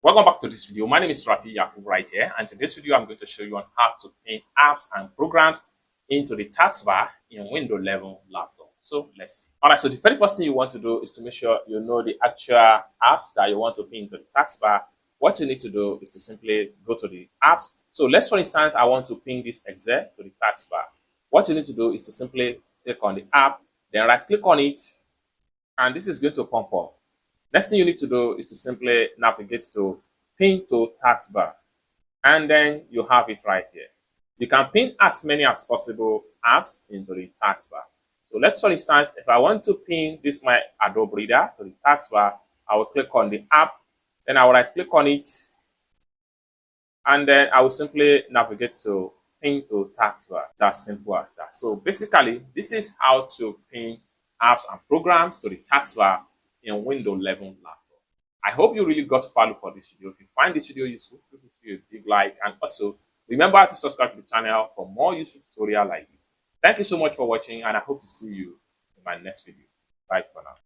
Welcome back to this video. My name is Rafi Yakub right here, and in this video I'm going to show you on how to pin apps and programs into the taskbar in Windows 11 laptop. So let's see. Alright, so the very first thing you want to do is to make sure you know the actual apps that you want to pin into the taskbar. What you need to do is to simply go to the apps. So let's, for instance, I want to pin this Excel to the taskbar. What you need to do is to simply click on the app, then right click on it, and this is going to pop up. Next thing you need to do is to simply navigate to pin to taskbar, and then you have it right here. You can pin as many as possible apps into the taskbar. So let's, for instance, if I want to pin this my Adobe Reader to the taskbar, I will click on the app, then I will right click on it, and then I will simply navigate to pin to taskbar. That's simple as that. So basically, this is how to pin apps and programs to the taskbar in Windows 11 laptop. I hope you really got value for this video. If you find this video useful, give this video a big like, and also remember to subscribe to the channel for more useful tutorials like this. Thank you so much for watching, and I hope to see you in my next video. Bye for now.